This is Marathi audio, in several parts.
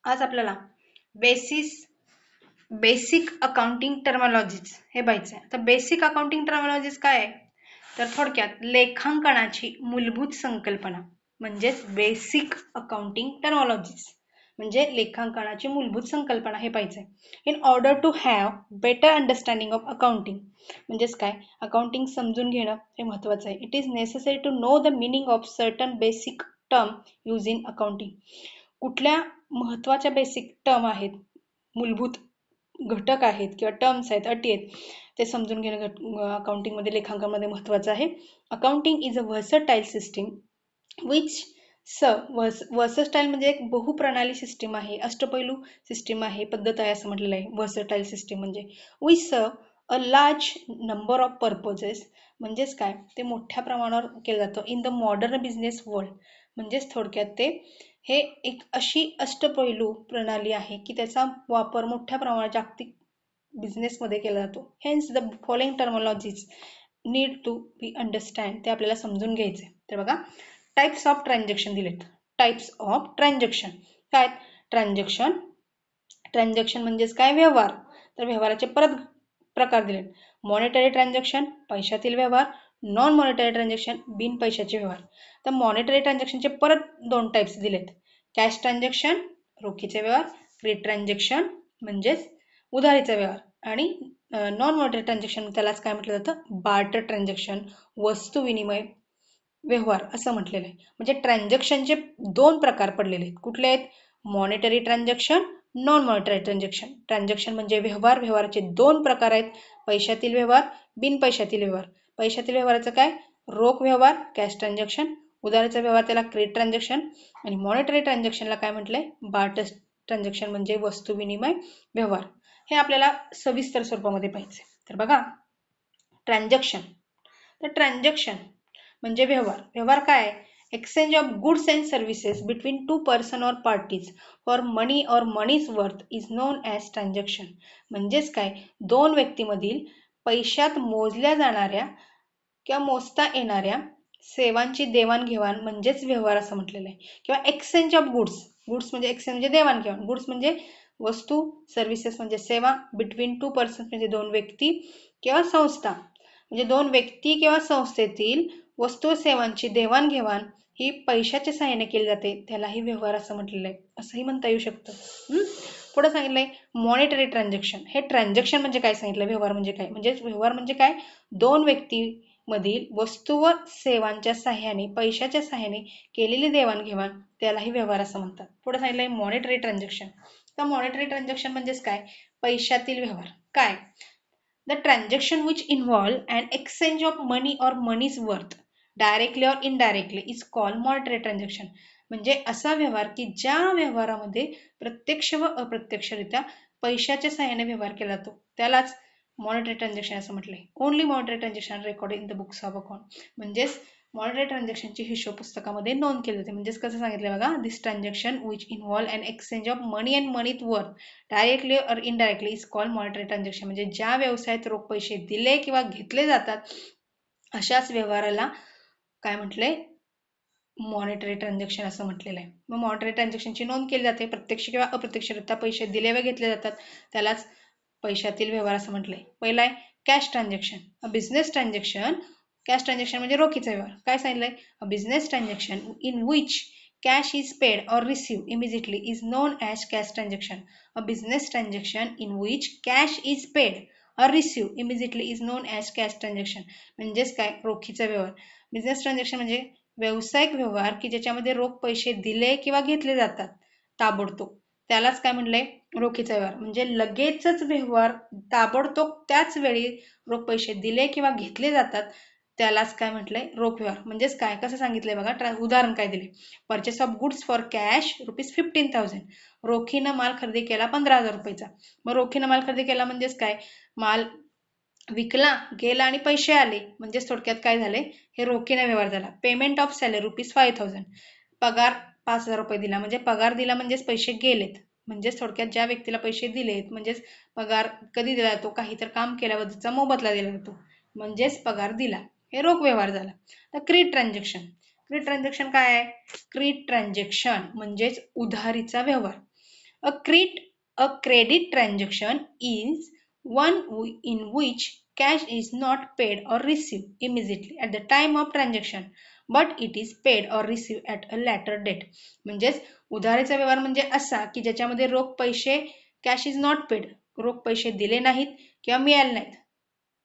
आज आपल्याला बेसिक अकाउंटिंग टर्मॉलॉजीज हे पाहायचं आहे. तर बेसिक अकाउंटिंग टर्मॉलॉजीज काय आहे? तर थोडक्यात लेखांकनाची मूलभूत संकल्पना म्हणजेच बेसिक अकाउंटिंग टर्मॉलॉजीज म्हणजे लेखांकनाची मूलभूत संकल्पना हे पाहायचं आहे. In order to have better understanding of accounting म्हणजेच काय, अकाउंटिंग समजून घेणं हे महत्वाचं आहे. It is necessary to know the meaning of certain basic term use in accounting. कुठल्या महत्वाच्या बेसिक टर्म आहेत, मूलभूत घटक आहेत किंवा टर्म्स आहेत, अटी आहेत, ते समजून घेणं अकाउंटिंगमध्ये लेखांकनामध्ये महत्वाचं आहे. Accounting is a versatile system which versatile म्हणजे एक बहुप्रणाली सिस्टीम आहे, अष्टपैलू सिस्टीम आहे, पद्धत आहे असं म्हटलेलं आहे. व्हर्सटाईल सिस्टीम म्हणजे विच सर्व a large number of purposes म्हणजेच काय, ते मोठ्या प्रमाणावर केलं जातं in the modern business world. म्हणजेच थोडक्यात ते हे एक अशी अष्टपैलू प्रणाली आहे की त्याचा वापर मोठ्या प्रमाणात जागतिक बिझनेसमध्ये केला जातो. Hence the following terminologies need to be understand, ते आपल्याला समजून घ्यायचे. तर बघा, टाइप्स ऑफ ट्रान्झॅक्शन दिलेत. टाइप्स ऑफ ट्रान्झॅक्शन काय? ट्रान्झॅक्शन म्हणजेच काय, व्यवहार. तर व्यवहाराचे परत प्रकार दिलेत. मॉनिटरी ट्रान्झॅक्शन पैशातील व्यवहार, नॉन मॉनिटरी ट्रान्झॅक्शन बिन पैशाचे व्यवहार. तर मॉनिटरी ट्रान्झॅक्शनचे परत दोन टाइप्स दिलेत. कॅश ट्रान्झॅक्शन रोखीचे व्यवहार, क्रेडिट ट्रान्झॅक्शन म्हणजेच उधारीचा व्यवहार, आणि नॉन मॉनिटरी ट्रान्झॅक्शन त्यालाच काय म्हटलं जातं, बार्टर ट्रान्झॅक्शन वस्तू विनिमय व्यवहार असं म्हटलेलं आहे. म्हणजे ट्रान्झॅक्शनचे दोन प्रकार पडलेले आहेत. कुठले आहेत? Monetary transaction, non monetary transaction. Transaction म्हणजे व्यवहार, व्यवहाराचे दोन प्रकार आहेत. पैशातील व्यवहार, बिन पैशातील व्यवहार. पैशातील व्यवहाराचं काय, रोख व्यवहार कॅश ट्रान्झॅक्शन, उधारीचा व्यवहार त्याला क्रेडिट ट्रान्झॅक्शन, आणि मॉनिटरी ट्रान्झॅक्शनला काय म्हटलंय, बार्टर ट्रान्झॅक्शन म्हणजे वस्तू विनिमय व्यवहार. हे आपल्याला सविस्तर स्वरूपामध्ये पाहिजे. तर बघा, ट्रान्झॅक्शन. तर ट्रान्झॅक्शन म्हणजे व्यवहार. व्यवहार काय, exchange of goods and services between two person or parties for money or money's worth is known as transaction. म्हणजेच काय, दोन व्यक्तीमधील पैशात मोजल्या जाणाऱ्या किंवा मोजता येणाऱ्या सेवांची देवाणघेवाण म्हणजेच व्यवहार असं म्हटलेलं आहे. किंवा एक्सचेंज ऑफ गुड्स, गुड्स म्हणजे एक्सचेंज म्हणजे देवाणघेवाण, गुड्स म्हणजे वस्तू, सर्व्हिसेस म्हणजे सेवा, बिटवीन टू पर्सन म्हणजे दोन व्यक्ती किंवा संस्था, म्हणजे दोन व्यक्ती किंवा संस्थेतील वस्तू सेवांची देवाणघेवाण ही पैशाच्या सहाय्याने केली जाते, त्यालाही व्यवहार असं म्हटलेलं आहे. असंही म्हणता येऊ शकतं. पुढे सांगितलंय मॉनिटरी ट्रान्झॅक्शन. हे ट्रान्झॅक्शन म्हणजे काय सांगितलं, व्यवहार म्हणजे काय, म्हणजे व्यवहार म्हणजे काय, दोन व्यक्ती मधील वस्तू व सेवांच्या सहाय्याने पैशाच्या सहाय्याने केलेली देवाणघेवाण त्यालाही व्यवहार असं म्हणतात. पुढे सांगितलंय मॉनिटरी ट्रान्झॅक्शन. तर मॉनिटरी ट्रान्झॅक्शन म्हणजेच काय, पैशातील व्यवहार. काय, the transaction which involve an exchange of money or money's worth directly or indirectly is called monetary transaction. म्हणजे असा व्यवहार की ज्या व्यवहारामध्ये प्रत्यक्ष व अप्रत्यक्षरित्या पैशाच्या सहाय्याने व्यवहार केला जातो त्यालाच मॉनिटरी ट्रान्झॅक्शन असं म्हटलंय. Only monetary transaction record in the books of account. म्हणजेच मॉनिटरी ट्रान्झॅक्शनची हिशोब पुस्तकामध्ये नोंद केली जाते. म्हणजेच कसं सांगितलं बघा, this transaction which involve an exchange of money and money's worth directly or indirectly is called monetary transaction. म्हणजे ज्या व्यवसायात रोख पैसे दिले किंवा घेतले जातात अशाच व्यवहाराला काय म्हटलंय, मॉनिटरी ट्रान्झॅक्शन असं म्हटलेलं आहे. मग मॉनिटरी ट्रान्झॅक्शनची नोंद केली जाते. प्रत्यक्ष किंवा अप्रत्यक्षरित्या पैसे दिले व घेतले जातात त्यालाच पैशातील व्यवहार असं म्हटलंय. पहिला आहे कॅश ट्रान्झॅक्शन. अ बिझनेस ट्रान्झॅक्शन. कॅश ट्रान्झॅक्शन म्हणजे रोखीचा व्यवहार. काय सांगितलंय, अ business transaction in which cash is paid or received immediately is known as cash transaction. A business transaction in which cash is paid or received immediately is known as cash transaction. म्हणजेच काय, रोखीचा व्यवहार. बिझनेस ट्रान्झॅक्शन म्हणजे व्यावसायिक व्यवहार की ज्याच्यामध्ये रोख पैसे दिले किंवा घेतले जातात ताबडतोब, त्यालाच काय म्हणलंय, रोखीचा व्यवहार. म्हणजे लगेचच व्यवहार ताबडतोब त्याच वेळी रोख पैसे दिले किंवा घेतले जातात त्यालाच काय म्हटलंय, रोख व्यवहार. म्हणजेच काय, कसं सांगितलंय बघा, उदाहरण काय दिले, purchase of goods for cash ₹15,000. रोखीनं माल खरेदी केला 15,000 रुपयाचा. मग रोखीनं माल खरेदी केला म्हणजेच काय, माल विकला गेला आणि पैसे आले, म्हणजेच थोडक्यात काय झाले, हे रोखीने व्यवहार झाला. Payment of salary ₹5,000. पगार 5,000 रुपये दिला, म्हणजे पगार दिला म्हणजेच पैसे गेलेत. म्हणजेच थोडक्यात ज्या व्यक्तीला पैसे दिलेत म्हणजेच पगार कधी दिला जातो, काही तर काम केल्याबद्दलचा मोबदला दिला जातो, म्हणजेच पगार दिला, हे रोख व्यवहार झाला. तर क्रेडिट ट्रान्झॅक्शन. क्रेडिट ट्रान्झॅक्शन काय आहे, क्रेडिट ट्रान्झॅक्शन म्हणजेच उधारीचा व्यवहार. A credit transaction is one in which cash is not paid or received immediately at the time of transaction but it is paid or received at a later date. म्हणजेच उधारीचा व्यवहार म्हणजे असा की ज्याच्यामध्ये रोख पैसे कॅश इज नॉट पेड, रोख पैसे दिले नाहीत किंवा मिळाले नाहीत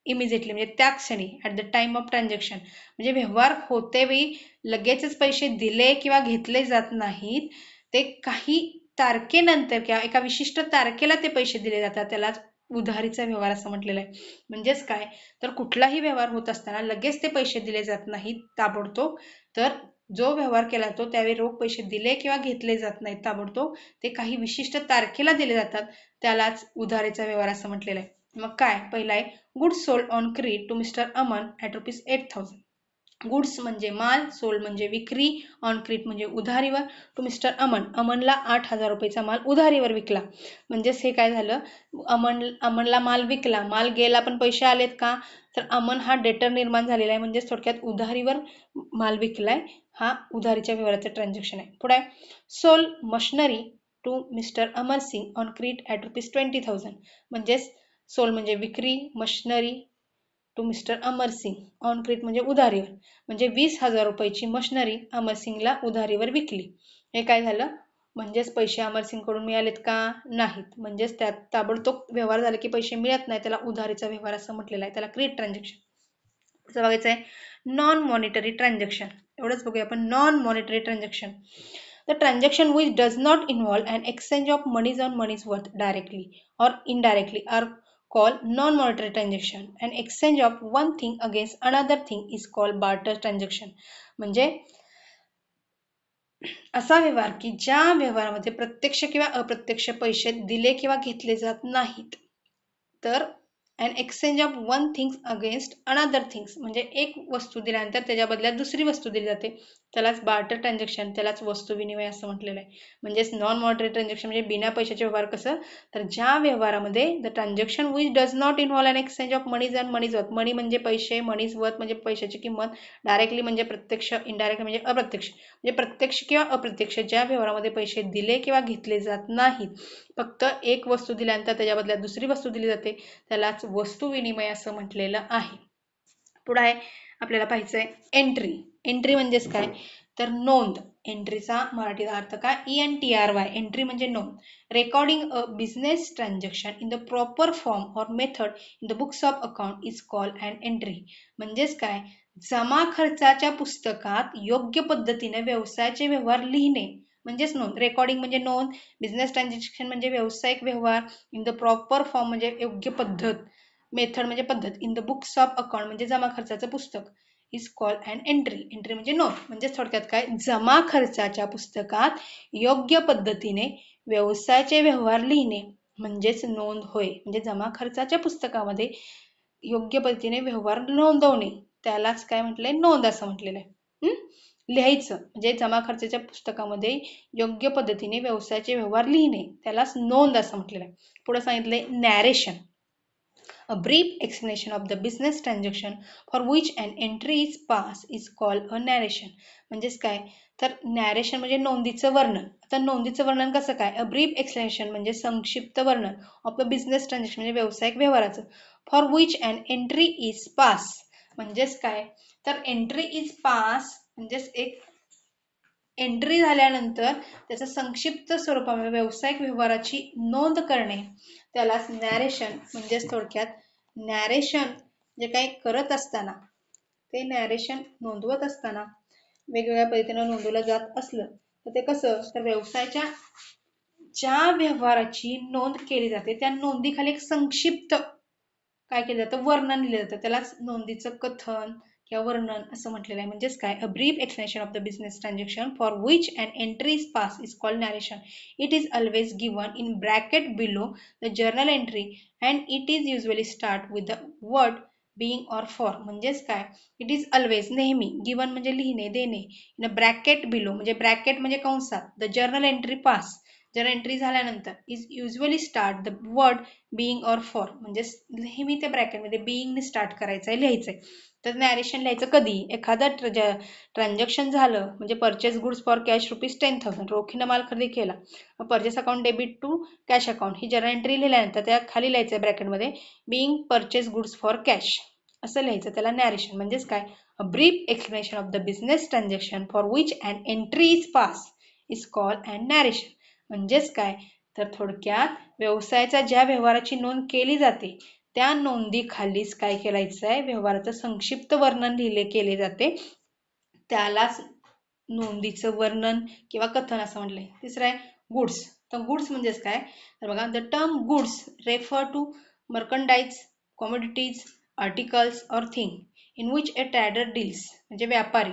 इमिजिएटली म्हणजे त्या क्षणी at the time of transaction, म्हणजे व्यवहार होते वेळी लगेचच पैसे दिले किंवा घेतले जात नाहीत, ते काही तारखेनंतर किंवा एका विशिष्ट तारखेला ते पैसे दिले जातात, त्यालाच उधारीचा व्यवहार असं म्हटलेलं आहे. म्हणजेच काय तर कुठलाही व्यवहार होत असताना लगेच ते पैसे दिले जात नाहीत ताबडतोब, तर जो व्यवहार केला तो त्यावेळी रोख पैसे दिले किंवा घेतले जात नाहीत ताबडतोब, ते काही विशिष्ट तारखेला दिले जातात, त्यालाच उधारीचा व्यवहार असं म्हटलेलं आहे. मग काय पहिला आहे goods sold on credit to mister Aman at ₹8,000. Goods म्हणजे माल, सोल्ड म्हणजे विक्री, ऑन क्रेडिट म्हणजे उधारीवर, टू मिस्टर अमन, अमनला 8,000 रुपयेचा माल उधारीवर विकला. म्हणजेच हे काय झालं, अमनला माल विकला, माल गेला पण पैसे आलेत का, तर अमन हा डेटर निर्माण झालेला आहे, म्हणजे थोडक्यात उधारीवर माल विकलाय, हा उधारीच्या व्यवहाराचं ट्रान्झॅक्शन आहे. पुढे sold machinery to mister Amar Singh on credit at ₹20,000. म्हणजेच सोल्ड म्हणजे विक्री, machinery to mister Amar Singh on credit म्हणजे उधारीवर, म्हणजे 20,000 रुपयाची मशनरी अमर सिंगला उधारीवर विकली. हे काय झालं, म्हणजेच पैसे अमर सिंग कडून मिळालेत का, नाहीत, म्हणजेच त्यात ताबडतोब व्यवहार झाला की पैसे मिळत नाही, त्याला उधारीचा व्यवहार असं म्हटलेला आहे, त्याला क्रेडिट ट्रान्झॅक्शन. पुढचं बघायचं आहे नॉन मॉनिटरी ट्रान्झॅक्शन. एवढंच बघूया आपण. Non monetary transaction, the transaction which does not involve an exchange of monies on monies worth directly or indirectly are called non-monetary transaction. An exchange of one thing against another thing is called barter transaction. म्हणजे असा व्यवहार की ज्या व्यवहारामध्ये प्रत्यक्ष किंवा अप्रत्यक्ष पैसे दिले किंवा घेतले जात नाहीत, तर and exchange of one things against another things, म्हणजे एक वस्तू दिल्यानंतर त्याच्या बदल्यात दुसरी वस्तू दिली जाते, त्यालाच बार्टर ट्रान्झॅक्शन, त्यालाच वस्तू विनिमय असं म्हटलेलं आहे. म्हणजेच नॉन मॉनिटरी ट्रान्झॅक्शन म्हणजे बिना पैशाचे व्यवहार. कसं तर ज्या व्यवहारामध्ये the transaction which does not involve an exchange of money's and money's worth, money म्हणजे पैसे, मनीज वर्थ म्हणजे पैशाची किंमत, डायरेक्टली म्हणजे प्रत्यक्ष, इनडायरेक्टली म्हणजे अप्रत्यक्ष, म्हणजे प्रत्यक्ष किंवा अप्रत्यक्ष ज्या व्यवहारामध्ये पैसे दिले किंवा घेतले जात नाहीत, फक्त एक वस्तू दिल्यानंतर त्याच्या बदल्यात दुसरी वस्तू दिली जाते, त्यालाच वस्तू विनिमय असं म्हटलेलं आहे. पुढे आहे आपल्याला पाहायचं आहे एंट्री. एंट्री म्हणजेच काय तर नोंद. एंट्रीचा मराठीचा अर्थ काय, ENTRY, एंट्री म्हणजे नोंद. Recording a business transaction in the proper form or method in the books of account is called an entry. म्हणजेच काय जमा खर्चाच्या पुस्तकात योग्य पद्धतीने व्यवसायाचे व्यवहार लिहिणे म्हणजेच नोंद. रेकॉर्डिंग म्हणजे नोंद, बिझनेस ट्रान्झॅक्शन म्हणजे व्यावसायिक व्यवहार, इन द प्रॉपर फॉर्म म्हणजे योग्य पद्धत, मेथड म्हणजे पद्धत, in the books of account म्हणजे जमा खर्चाचं पुस्तक, is called an entry. Entry म्हणजे नोंद. म्हणजे थोडक्यात काय जमा खर्चाच्या पुस्तकात योग्य पद्धतीने व्यवसायाचे व्यवहार लिहिणे म्हणजेच नोंद होय. म्हणजे जमा खर्चाच्या पुस्तकामध्ये योग्य पद्धतीने व्यवहार नोंदवणे त्यालाच काय म्हटलंय, नोंद असं म्हटलेलं आहे. लिहायचं म्हणजे जमा खर्चाच्या पुस्तकामध्ये योग्य पद्धतीने व्यवसायाचे व्यवहार लिहिणे त्यालाच नोंद असं म्हटलेलं आहे. पुढे सांगितलंय narration, a brief explanation of the business transaction for which an entry is passed is called a narration. म्हणजेच काय तर नॅरेशन म्हणजे नोंदीचं वर्णन. आता नोंदीचं वर्णन कसं काय, अ ब्रीफ एक्सप्लेनेशन म्हणजे संक्षिप्त वर्णन ऑफ द बिझनेस ट्रान्झॅक्शन म्हणजे व्यावसायिक व्यवहाराचं, for which an entry is pass. म्हणजेच काय तर एंट्री इज पास म्हणजेच एक एंट्री झाल्यानंतर त्याचं संक्षिप्त स्वरूपामध्ये व्यावसायिक व्यवहाराची नोंद करणे त्यालाच नॅरेशन. म्हणजेच थोडक्यात नॅरेशन जे काही करत असताना, ते नॅरेशन नोंदवत असताना वेगवेगळ्या पद्धतीने नोंदवलं जात असलं तर ते कसं तर व्यवसायाच्या ज्या व्यवहाराची नोंद केली जाते त्या नोंदीखाली एक संक्षिप्त काय केलं जातं, वर्णन लिहिलं जातं, त्यालाच नोंदीचं कथन किंवा वर्णन असं म्हटलेलं आहे. म्हणजेच काय a brief explanation of the business transaction for which an entry is pass is called narration. It is always given in bracket below the journal entry and it is usually start with the word being or for. म्हणजेच काय इट इज ऑलवेज नेहमी, गिवन म्हणजे लिहिणे देणे, इन अ ब्रॅकेट बिलो म्हणजे ब्रॅकेट म्हणजे कंसात, द जर्नल एंट्री पास जर एंट्री झाल्यानंतर is usually start the word being और फॉर, म्हणजे नेहमी त्या ब्रॅकेटमध्ये बीइंगने स्टार्ट करायचं आहे, लिहायचं आहे. तर नॅरेशन लिहायचं कधी एखादं ट्रान्झॅक्शन झालं, म्हणजे परचेस गुड्स फॉर कॅश ₹10,000, रोखीनं माल खरेदी केला, purchase account debit to cash account, ही जरा एंट्री लिहिल्यानंतर त्या खाली लिहायचं आहे ब्रॅकेटमध्ये being purchase goods for cash असं लिहायचं. त्याला नॅरेशन म्हणजेच काय, a brief explanation of the business transaction for which an entry is pass is called and narration. म्हणजेच काय, तर थोडक्यात व्यवसायाच्या ज्या व्यवहाराची नोंद केली जाते त्या नोंदीखालीच काय करायचं आहे, व्यवहाराचं संक्षिप्त वर्णन केले जाते, त्यालाच नोंदीचं वर्णन किंवा कथन असं म्हटलंय. तिसरं आहे गुड्स. तर गुड्स म्हणजेच काय, तर बघा, the term goods refer to merchandise, commodities, articles or thing in which a trader deals, म्हणजे व्यापारी,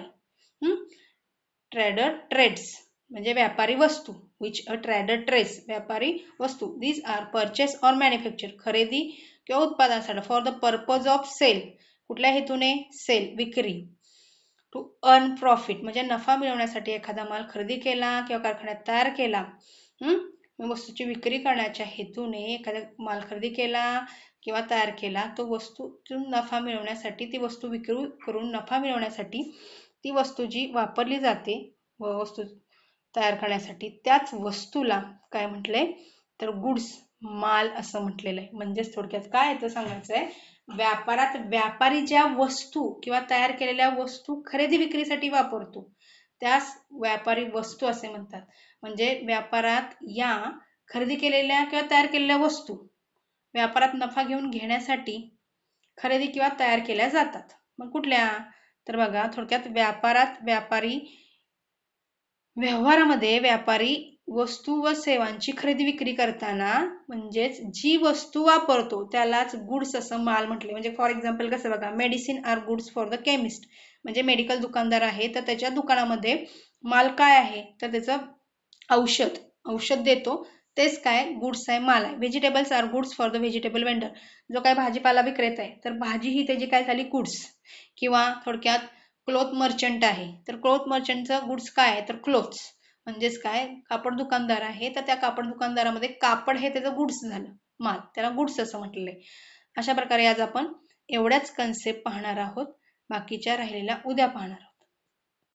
ट्रेडर ट्रेड्स म्हणजे व्यापारी वस्तू, विच अ ट्रेडर ट्रेड्स व्यापारी वस्तू, these are purchase or manufacture खरेदी किंवा उत्पादनासाठी, for the purpose of sale कुठल्या हेतूने, सेल विक्री, टू अर्न प्रॉफिट म्हणजे नफा मिळवण्यासाठी एखादा माल खरेदी केला किंवा कारखान्यात तयार केला, वस्तूची विक्री करण्याच्या हेतूने एखादा माल खरेदी केला किंवा तयार केला, तो वस्तूतून नफा मिळवण्यासाठी, ती वस्तू विक्री करून नफा मिळवण्यासाठी ती वस्तू जी वापरली जाते व वस्तू तयार करण्यासाठी, त्याच वस्तूला काय म्हटलंय, तर गुड्स माल असं म्हटलेलं आहे. म्हणजेच थोडक्यात काय येतं सांगायचं आहे, व्यापारात व्यापारी ज्या वस्तू किंवा तयार केलेल्या वस्तू खरेदी विक्रीसाठी वापरतो त्यास व्यापारी वस्तू असे म्हणतात. म्हणजे व्यापारात या खरेदी केलेल्या किंवा तयार केलेल्या वस्तू व्यापारात नफा घेण्यासाठी खरेदी किंवा तयार केल्या जातात. मग कुठल्या, तर बघा थोडक्यात व्यवहारामध्ये व्यापारी वस्तू व सेवांची खरेदी विक्री करताना म्हणजेच जी वस्तू वापरतो त्यालाच गुड्स असं माल म्हटले. म्हणजे फॉर एक्झाम्पल कसं बघा, medicine are goods for the chemist, म्हणजे मेडिकल दुकानदार आहे तर त्याच्या दुकानामध्ये माल काय आहे, तर त्याचं औषध देतो, तेच काय गुड्स आहे, माल आहे. Vegetables are goods for the vegetable vendor, जो काय भाजीपाला विक्रेता आहे तर भाजी ही त्याची काय झाली, गुड्स. किंवा थोडक्यात क्लोथ मर्चंट आहे तर क्लोथ मर्चंटचं गुड्स काय आहे, तर क्लोथ्स. म्हणजेच काय, कापड दुकानदार आहे तर त्या कापड दुकानदारामध्ये कापड हे त्याचं गुड्स झालं, माल, त्याला गुड्स असं म्हटलेलं आहे. अशा प्रकारे आज आपण एवढ्याच कन्सेप्ट पाहणार आहोत, बाकीच्या राहिलेल्या उद्या पाहणार आहोत.